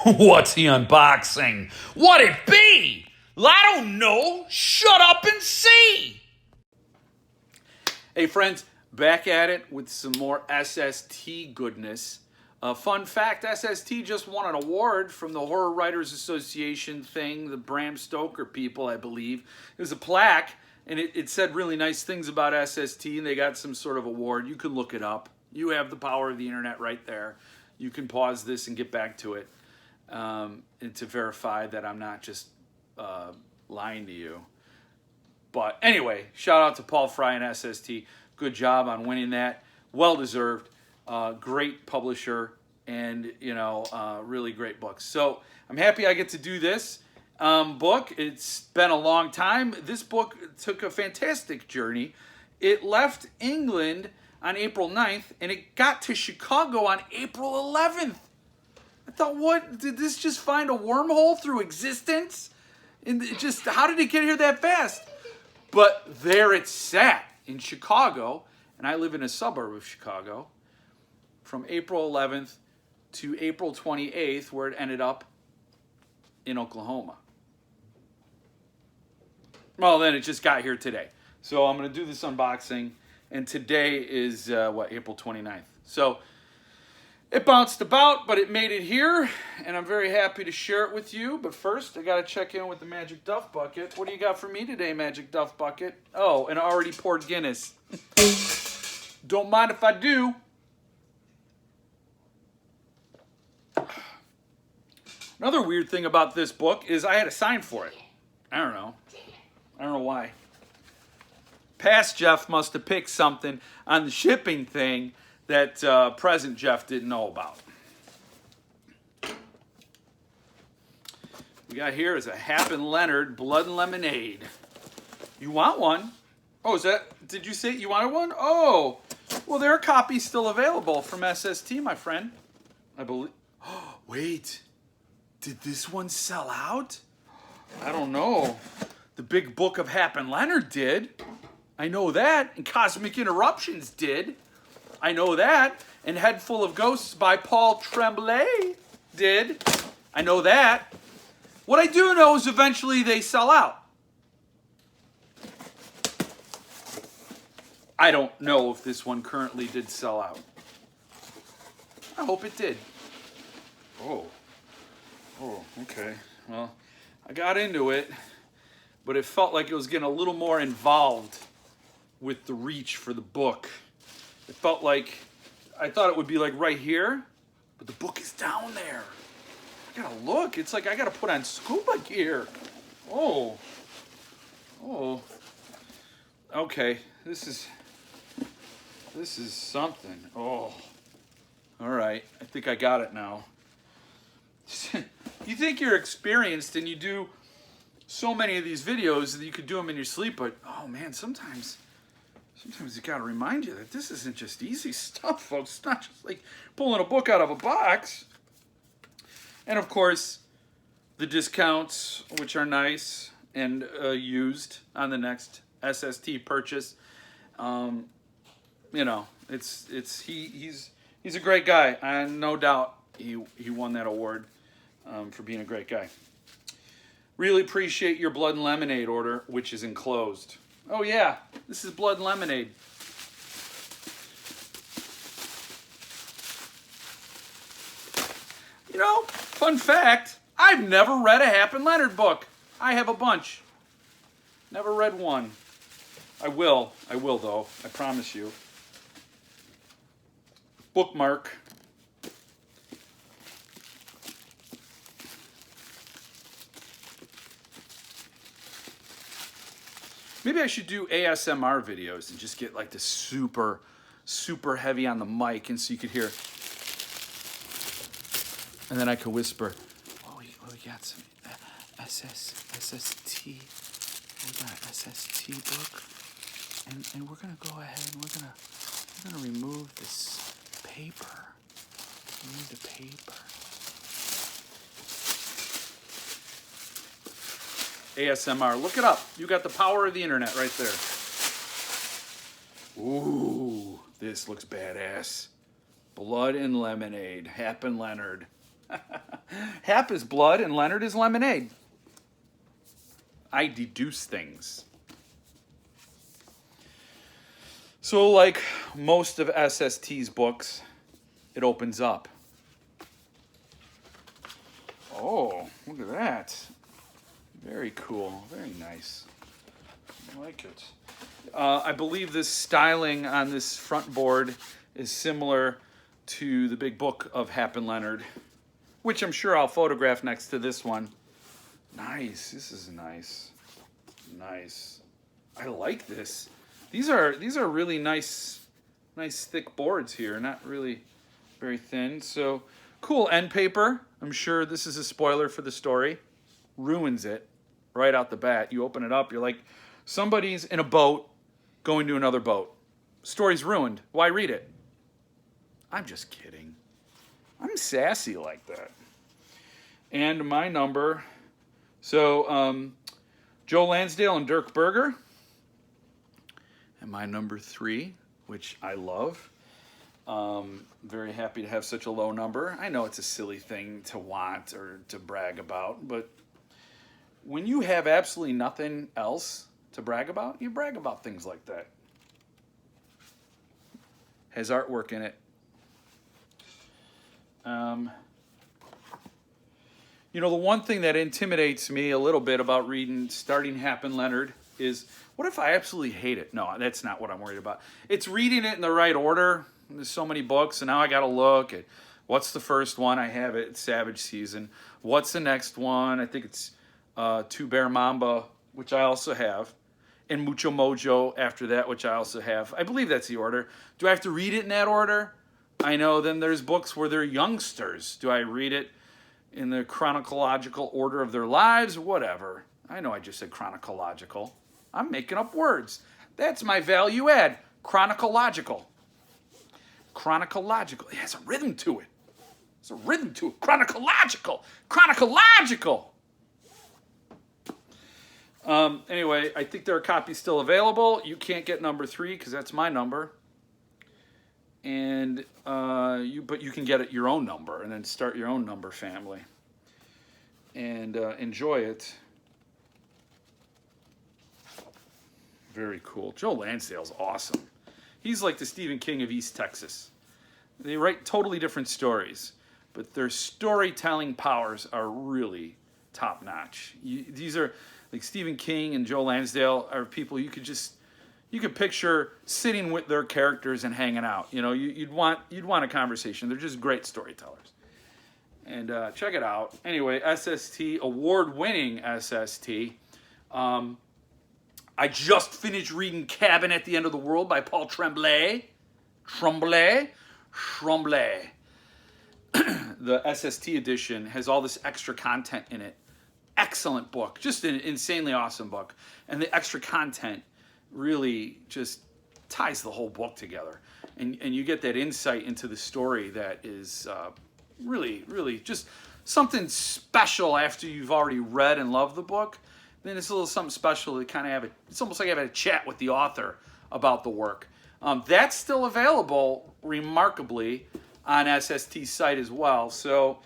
What's he unboxing? What'd it be? I don't know. Shut up and see. Hey friends, back at it with some more SST goodness. Fun fact, SST just won an award from the Horror Writers Association thing, the Bram Stoker people, I believe. It was a plaque, and it said really nice things about SST, and they got some sort of award. You can look it up. You have the power of the internet right there. You can pause this and get back to it. And to verify that I'm not just lying to you. But anyway, shout out to Paul Fry and SST. Good job on winning that. Well deserved. Great publisher and, really great books. So I'm happy I get to do this book. It's been a long time. This book took a fantastic journey. It left England on April 9th and it got to Chicago on April 11th. I thought, what? Did this just find a wormhole through existence? And how did it get here that fast? But there it sat in Chicago, and I live in a suburb of Chicago, from April 11th to April 28th, where it ended up in Oklahoma. Well, then it just got here today. So I'm going to do this unboxing, and today is, April 29th. So it bounced about, but it made it here, and I'm very happy to share it with you. But first, I got to check in with the Magic Duff Bucket. What do you got for me today, Magic Duff Bucket? Oh, an already poured Guinness. Don't mind if I do. Another weird thing about this book is I had to sign for it. I don't know why. Past Jeff must have picked something on the shipping thing that present Jeff didn't know about. We got here is a Happen Leonard Blood and Lemonade. You want one? Oh, did you say you wanted one? Oh, well, there are copies still available from SST, my friend. I believe. Oh, wait, did this one sell out? I don't know. The Big Book of Happen Leonard did. I know that. And Cosmic Interruptions did. I know that. And Head Full of Ghosts by Paul Tremblay did. I know that. What I do know is eventually they sell out. I don't know if this one currently did sell out. I hope it did. Oh, okay. Well, I got into it, but it felt like it was getting a little more involved with the reach for the book. It felt like, I thought it would be like right here, but the book is down there. I gotta look. It's like I gotta put on scuba gear. Oh. Okay, this is something. Oh. All right, I think I got it now. You think you're experienced and you do so many of these videos that you could do them in your sleep, but oh man, sometimes you gotta remind you that this isn't just easy stuff, folks. It's not just like pulling a book out of a box. And of course, the discounts, which are nice and used on the next SST purchase. He's a great guy, and no doubt he won that award for being a great guy. Really appreciate your Blood and Lemonade order, which is enclosed. Oh yeah, this is Blood and Lemonade. Fun fact, I've never read a Happen Leonard book. I have a bunch. Never read one. I will though, I promise you. Bookmark. Maybe I should do ASMR videos and just get like the super heavy on the mic and so you could hear. And then I could whisper, we got some SST. We got an SST book. And we're gonna go ahead and we're gonna remove this paper. Remove the paper. ASMR. Look it up. You got the power of the internet right there. Ooh, this looks badass. Blood and Lemonade. Happen Leonard. Hap is blood and Leonard is lemonade. I deduce things. So like most of SST's books, it opens up. Oh, look at that. Very cool. Very nice. I like it. I believe this styling on this front board is similar to the big book of Hap and Leonard, which I'm sure I'll photograph next to this one. Nice. This is nice. Nice. I like this. These are really nice thick boards here. Not really very thin. So cool end paper. I'm sure this is a spoiler for the story. Ruins it right out the bat. You open it up, you're like, somebody's in a boat going to another boat. Story's ruined. Why read it? I'm just kidding. I'm sassy like that. And my number. So Joe Lansdale and Dirk Berger. And my number 3, which I love. Very happy to have such a low number. I know it's a silly thing to want or to brag about, but when you have absolutely nothing else to brag about, you brag about things like that. Has artwork in it. You know, the one thing that intimidates me a little bit about starting Hap and Leonard is, what if I absolutely hate it? No, that's not what I'm worried about. It's reading it in the right order. There's so many books, and now I got to look at what's the first one. I have it, it's Savage Season. What's the next one? I think it's Two Bear Mamba, which I also have, and Mucho Mojo after that, which I also have. I believe that's the order. Do I have to read it in that order? I know then there's books where they're youngsters. Do I read it in the chronological order of their lives? Whatever. I know I just said chronological. I'm making up words. That's my value add. Chronological. Chronological. It has a rhythm to it. There's a rhythm to it. Chronological. Chronological. Anyway, I think there are copies still available. You can't get number 3 because that's my number. And but you can get it your own number and then start your own number family and enjoy it. Very cool. Joe Lansdale's awesome. He's like the Stephen King of East Texas. They write totally different stories, but their storytelling powers are really top notch. These are like Stephen King and Joe Lansdale are people you could picture sitting with their characters and hanging out. You know, you'd want a conversation. They're just great storytellers. And check it out. Anyway, SST, award-winning SST. I just finished reading Cabin at the End of the World by Paul Tremblay. Tremblay. The SST edition has all this extra content in it. Excellent book. Just an insanely awesome book. And the extra content really just ties the whole book together. And you get that insight into the story that is really, really just something special after you've already read and loved the book. Then it's a little something special to kind of it's almost like having a chat with the author about the work. That's still available, remarkably, on SST's site as well. So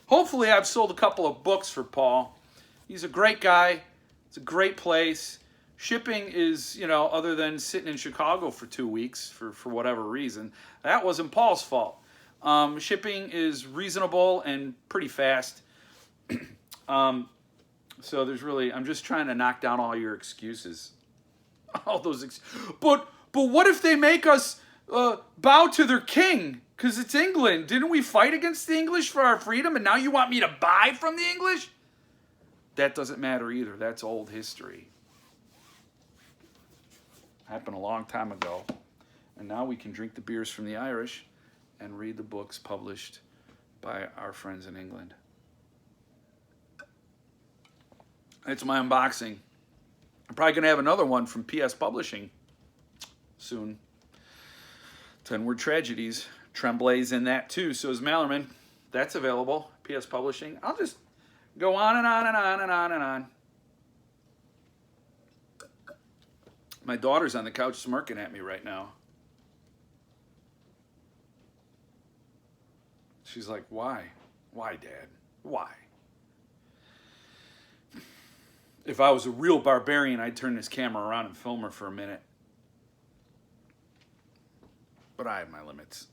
hopefully I've sold a couple of books for Paul. He's a great guy. It's a great place. Shipping is, you know, other than sitting in Chicago for 2 weeks for whatever reason, that wasn't Paul's fault. Shipping is reasonable and pretty fast. So there's really, I'm just trying to knock down all your excuses. All those but what if they make us bow to their king? Because it's England. Didn't we fight against the English for our freedom, and now you want me to buy from the English? That doesn't matter either. That's old history. Happened a long time ago. And now we can drink the beers from the Irish and read the books published by our friends in England. It's my unboxing. I'm probably going to have another one from PS Publishing soon. 10-Word Tragedies. Tremblay's in that too. So is Mallerman. That's available. PS Publishing. I'll just go on and on and on and on and on. My daughter's on the couch smirking at me right now. She's like, why? Why, Dad? Why? If I was a real barbarian, I'd turn this camera around and film her for a minute. But I have my limits.